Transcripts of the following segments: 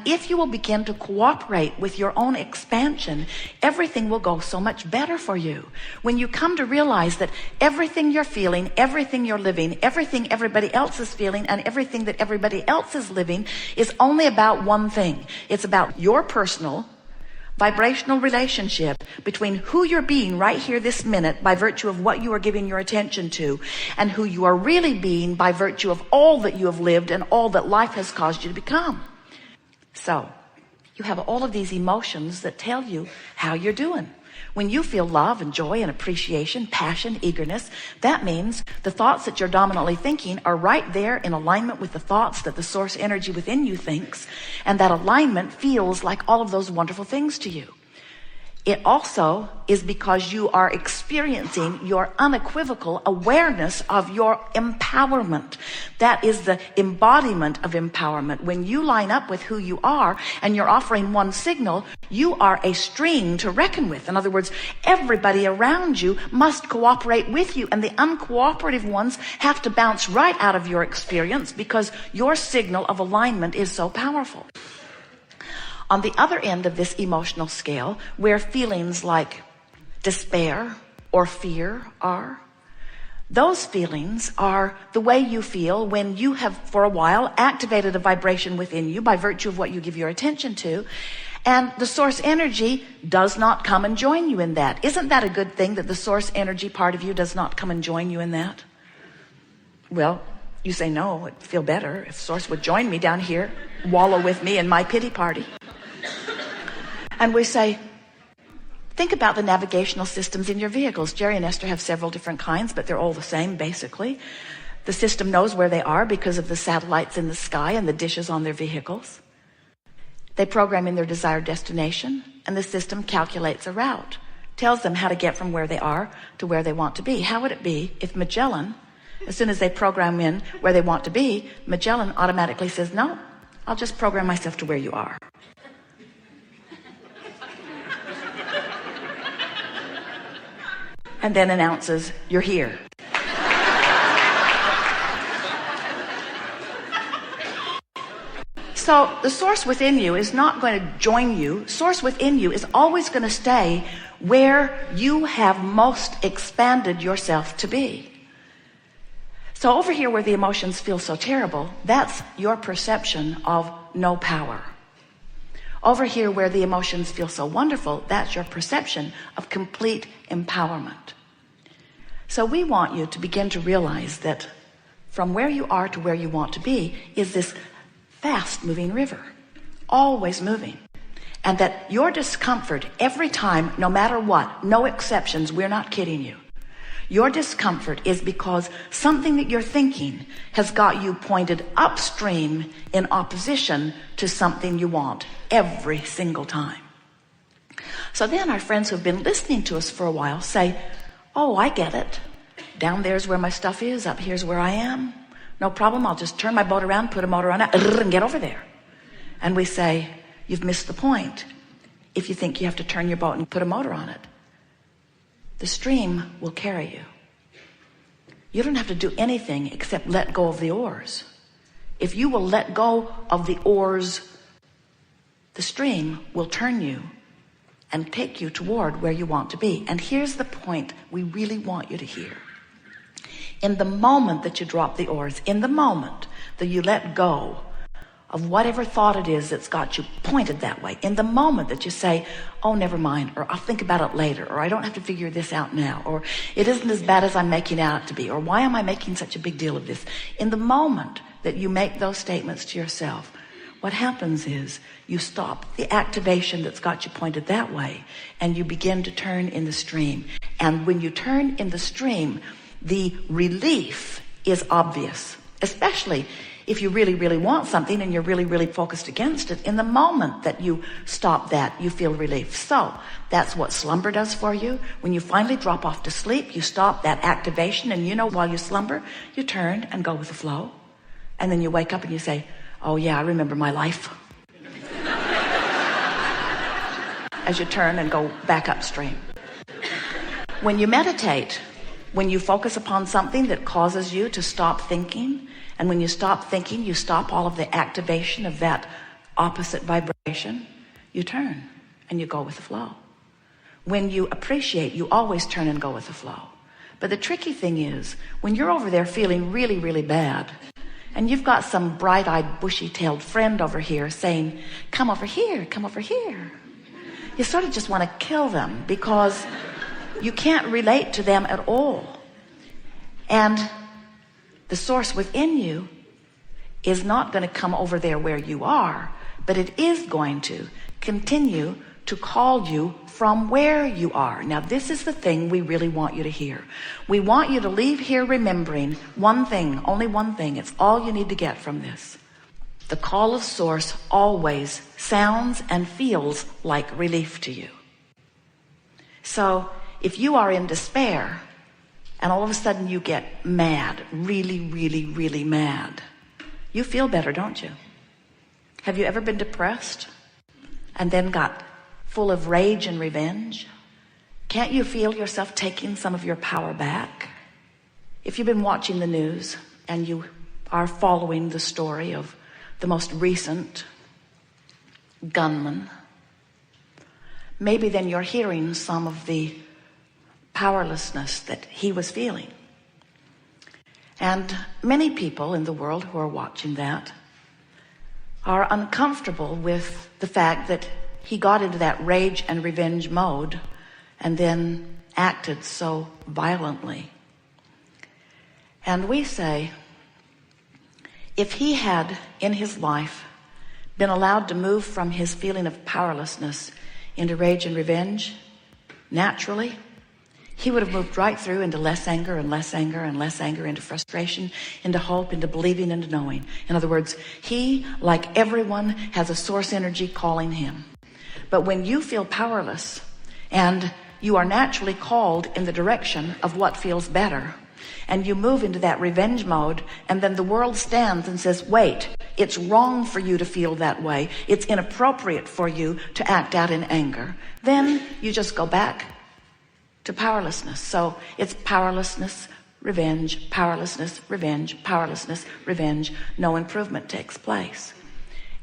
If you will begin to cooperate with your own expansion, everything will go so much better for you. When you come to realize that everything you're feeling, everything you're living, everything everybody else is feeling, and everything that everybody else is living is only about one thing. It's about your personal vibrational relationship between who you're being right here this minute by virtue of what you are giving your attention to, and who you are really being by virtue of all that you have lived and all that life has caused you to become. So you have all of these emotions that tell you how you're doing. When you feel love and joy and appreciation, passion, eagerness, that means the thoughts that you're dominantly thinking are right there in alignment with the thoughts that the source energy within you thinks, and that alignment feels like all of those wonderful things to you. It also is because you are experiencing your unequivocal awareness of your empowerment. That is the embodiment of empowerment. When you line up with who you are and you're offering one signal, you are a string to reckon with. In other words, everybody around you must cooperate with you, and the uncooperative ones have to bounce right out of your experience because your signal of alignment is so powerful. On the other end of this emotional scale, where feelings like despair or fear are, those feelings are the way you feel when you have for a while activated a vibration within you by virtue of what you give your attention to, and the source energy does not come and join you in that. Isn't that a good thing, that the source energy part of you does not come and join you in that? Well, you say, no, it'd feel better if source would join me down here, wallow with me in my pity party. And we say, think about the navigational systems in your vehicles. Jerry and Esther have several different kinds, but they're all the same, basically. The system knows where they are because of the satellites in the sky and the dishes on their vehicles. They program in their desired destination, and the system calculates a route, tells them how to get from where they are to where they want to be. How would it be if Magellan, as soon as they program in where they want to be, Magellan automatically says, no, I'll just program myself to where you are. And then announces, you're here. So the source within you is not going to join you. Source within you is always going to stay where you have most expanded yourself to be. So over here where the emotions feel so terrible, that's your perception of no power. Over here where the emotions feel so wonderful, that's your perception of complete empowerment. So we want you to begin to realize that from where you are to where you want to be is this fast moving river, always moving. And that your discomfort every time, no matter what, no exceptions, we're not kidding you. Your discomfort is because something that you're thinking has got you pointed upstream in opposition to something you want every single time. So then our friends who've been listening to us for a while say, oh, I get it. Down there's where my stuff is. Up here's where I am. No problem. I'll just turn my boat around, put a motor on it, and get over there. And we say, you've missed the point if you think you have to turn your boat and put a motor on it. The stream will carry you. You don't have to do anything except let go of the oars. If you will let go of the oars, the stream will turn you and take you toward where you want to be. And here's the point we really want you to hear. In the moment that you drop the oars, in the moment that you let go of whatever thought it is that's got you pointed that way, in the moment that you say, oh, never mind, or I'll think about it later, or I don't have to figure this out now, or it isn't as bad as I'm making out to be, or why am I making such a big deal of this? In the moment that you make those statements to yourself, what happens is you stop the activation that's got you pointed that way, and you begin to turn in the stream. And when you turn in the stream, the relief is obvious, especially if you really, really want something and you're really, really focused against it. In the moment that you stop that, you feel relief. So that's what slumber does for you. When you finally drop off to sleep, you stop that activation, and while you slumber, you turn and go with the flow. And then you wake up and you say, oh yeah, I remember my life. As you turn and go back upstream. When you meditate, when you focus upon something that causes you to stop thinking, and when you stop thinking, you stop all of the activation of that opposite vibration, you turn and you go with the flow. When you appreciate, you always turn and go with the flow. But the tricky thing is, when you're over there feeling really, really bad, and you've got some bright-eyed, bushy-tailed friend over here saying, come over here, come over here. You sort of just want to kill them because you can't relate to them at all. And the source within you is not going to come over there where you are, but it is going to continue to call you from where you are. Now, this is the thing we really want you to hear. We want you to leave here remembering one thing, only one thing. It's all you need to get from this. The call of source always sounds and feels like relief to you. So if you are in despair and all of a sudden you get mad, really, really, really mad, you feel better, don't you? Have you ever been depressed and then got full of rage and revenge? Can't you feel yourself taking some of your power back? If you've been watching the news and you are following the story of the most recent gunman, maybe then you're hearing some of the powerlessness that he was feeling. And many people in the world who are watching that are uncomfortable with the fact that he got into that rage and revenge mode and then acted so violently. And we say, if he had in his life been allowed to move from his feeling of powerlessness into rage and revenge naturally, he would have moved right through into less anger and less anger and less anger, into frustration, into hope, into believing, into knowing. In other words, he, like everyone, has a source energy calling him. But when you feel powerless and you are naturally called in the direction of what feels better, and you move into that revenge mode, and then the world stands and says, wait, it's wrong for you to feel that way. It's inappropriate for you to act out in anger. Then you just go back to powerlessness. So it's powerlessness, revenge, powerlessness, revenge, powerlessness, revenge. No improvement takes place.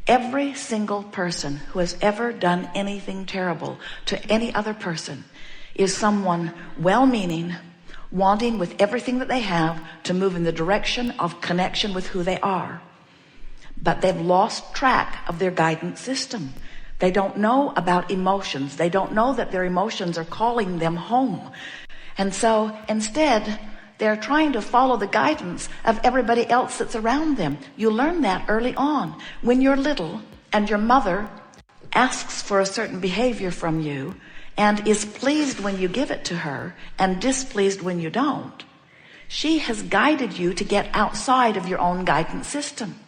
Every single person who has ever done anything terrible to any other person is someone well-meaning, wanting with everything that they have to move in the direction of connection with who they are. But they've lost track of their guidance system. They don't know about emotions. They don't know that their emotions are calling them home. And so instead, they're trying to follow the guidance of everybody else that's around them. You learn that early on. When you're little and your mother asks for a certain behavior from you and is pleased when you give it to her and displeased when you don't, she has guided you to get outside of your own guidance system.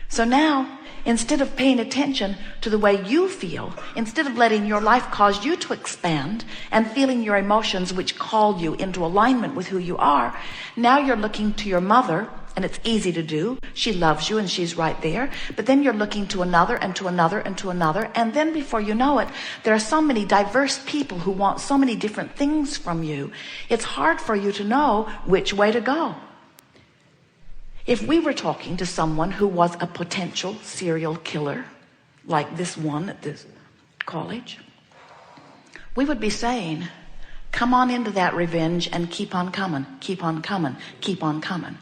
So now, instead of paying attention to the way you feel, instead of letting your life cause you to expand and feeling your emotions which call you into alignment with who you are, now you're looking to your mother, and it's easy to do. She loves you and she's right there. But then you're looking to another and to another and to another. And then before you know it, there are so many diverse people who want so many different things from you. It's hard for you to know which way to go. If we were talking to someone who was a potential serial killer, like this one at this college, we would be saying, come on into that revenge and keep on coming, keep on coming, keep on coming.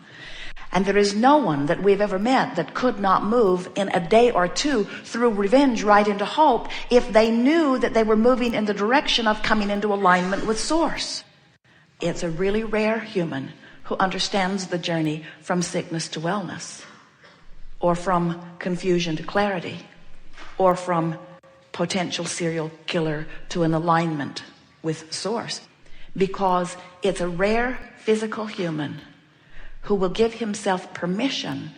And there is no one that we've ever met that could not move in a day or two through revenge right into hope if they knew that they were moving in the direction of coming into alignment with Source. It's a really rare human who understands the journey from sickness to wellness, or from confusion to clarity, or from potential serial killer to an alignment with Source, because it's a rare physical human who will give himself permission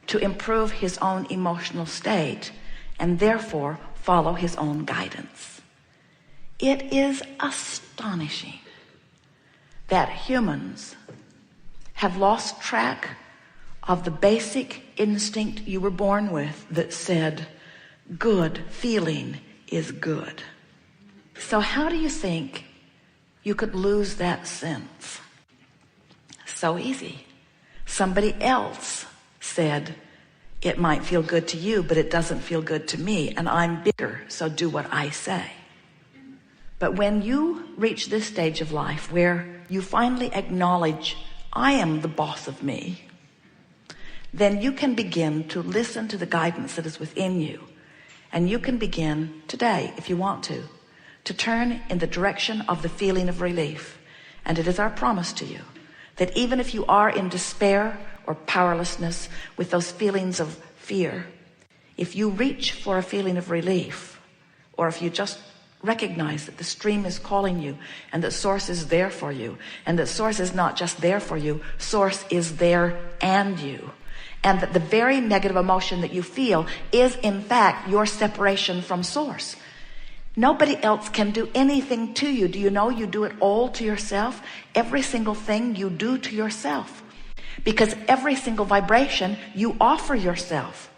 to improve his own emotional state and therefore follow his own guidance. It is astonishing that humans have lost track of the basic instinct you were born with that said, good feeling is good. So how do you think you could lose that sense? So easy. Somebody else said, It might feel good to you, but it doesn't feel good to me, and I'm bigger, so do what I say. But when you reach this stage of life where you finally acknowledge, I am the boss of me, then you can begin to listen to the guidance that is within you. And you can begin today, if you want to turn in the direction of the feeling of relief. And it is our promise to you that even if you are in despair or powerlessness with those feelings of fear, if you reach for a feeling of relief, or if you just recognize that the stream is calling you and that source is there for you, and that source is not just there for you, source is there and you, and that the very negative emotion that you feel is in fact your separation from source. Nobody else can do anything to you. Do you know you do it all to yourself? Every single thing you do to yourself, because every single vibration you offer yourself.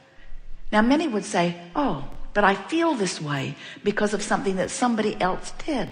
Now many would say, oh, but I feel this way because of something that somebody else did.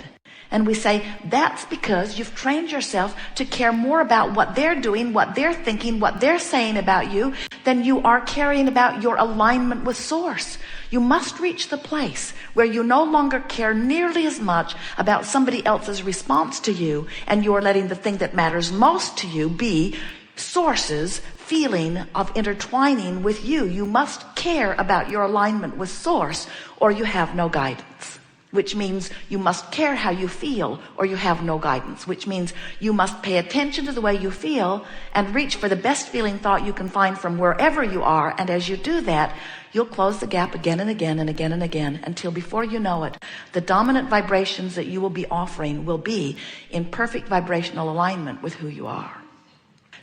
And we say, that's because you've trained yourself to care more about what they're doing, what they're thinking, what they're saying about you, than you are caring about your alignment with source. You must reach the place where you no longer care nearly as much about somebody else's response to you, and you are letting the thing that matters most to you be source's feeling of intertwining with you. You must care about your alignment with source, or you have no guidance. Which means you must care how you feel, or you have no guidance. Which means you must pay attention to the way you feel and reach for the best feeling thought you can find from wherever you are. And as you do that, you'll close the gap again and again and again and again, until before you know it, the dominant vibrations that you will be offering will be in perfect vibrational alignment with who you are.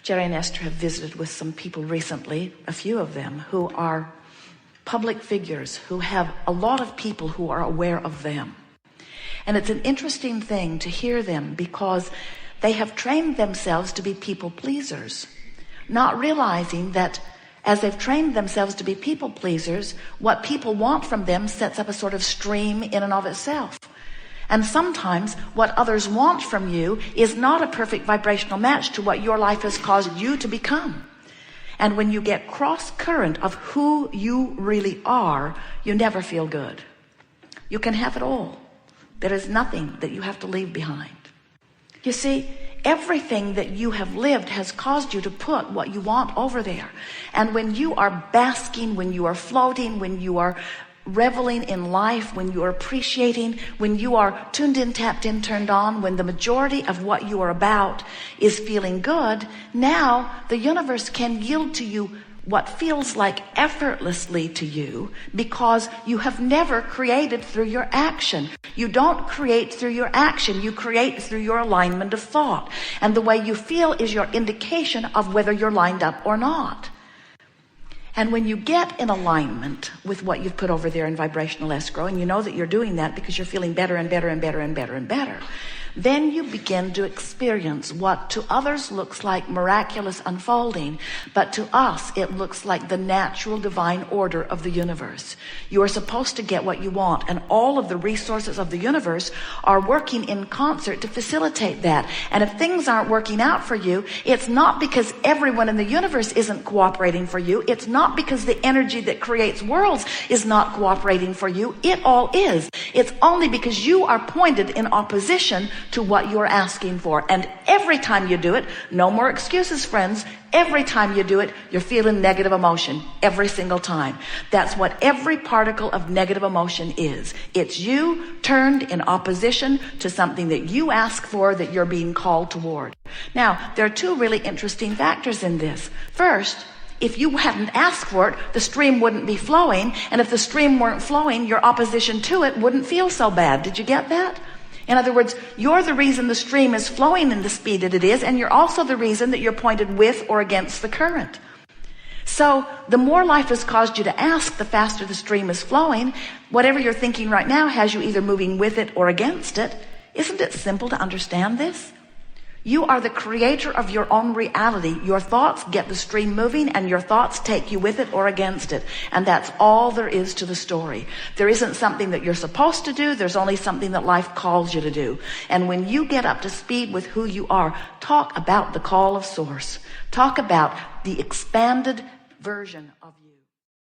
Jerry and Esther have visited with some people recently, a few of them, who are public figures, who have a lot of people who are aware of them. And it's an interesting thing to hear them, because they have trained themselves to be people pleasers, not realizing that as they've trained themselves to be people pleasers, what people want from them sets up a sort of stream in and of itself. And sometimes what others want from you is not a perfect vibrational match to what your life has caused you to become. And when you get cross current of who you really are, you never feel good. You can have it all. There is nothing that you have to leave behind. You see, everything that you have lived has caused you to put what you want over there. And when you are basking, when you are floating, when you are reveling in life, when you are appreciating, when you are tuned in, tapped in, turned on, when the majority of what you are about is feeling good, now the universe can yield to you what feels like effortlessly to you, because you have never created through your action. You don't create through your action. You create through your alignment of thought. And the way you feel is your indication of whether you're lined up or not. And when you get in alignment with what you've put over there in vibrational escrow, and you know that you're doing that because you're feeling better and better and better and better and better, then you begin to experience what to others looks like miraculous unfolding, but to us it looks like the natural divine order of the universe. You are supposed to get what you want, and all of the resources of the universe are working in concert to facilitate that. And if things aren't working out for you, it's not because everyone in the universe isn't cooperating for you. It's not because the energy that creates worlds is not cooperating for you. It all is. It's only because you are pointed in opposition to what you're asking for. And every time you do it, no more excuses, friends. Every time you do it, you're feeling negative emotion. Every single time. That's what every particle of negative emotion is. It's you turned in opposition to something that you ask for, that you're being called toward. Now, there are two really interesting factors in this. First, if you hadn't asked for it, the stream wouldn't be flowing. And if the stream weren't flowing, your opposition to it wouldn't feel so bad. Did you get that? In other words, you're the reason the stream is flowing in the speed that it is, and you're also the reason that you're pointed with or against the current. So the more life has caused you to ask, the faster the stream is flowing. Whatever you're thinking right now has you either moving with it or against it. Isn't it simple to understand this? You are the creator of your own reality. Your thoughts get the stream moving, and your thoughts take you with it or against it. And that's all there is to the story. There isn't something that you're supposed to do. There's only something that life calls you to do. And when you get up to speed with who you are, talk about the call of source. Talk about the expanded version of you.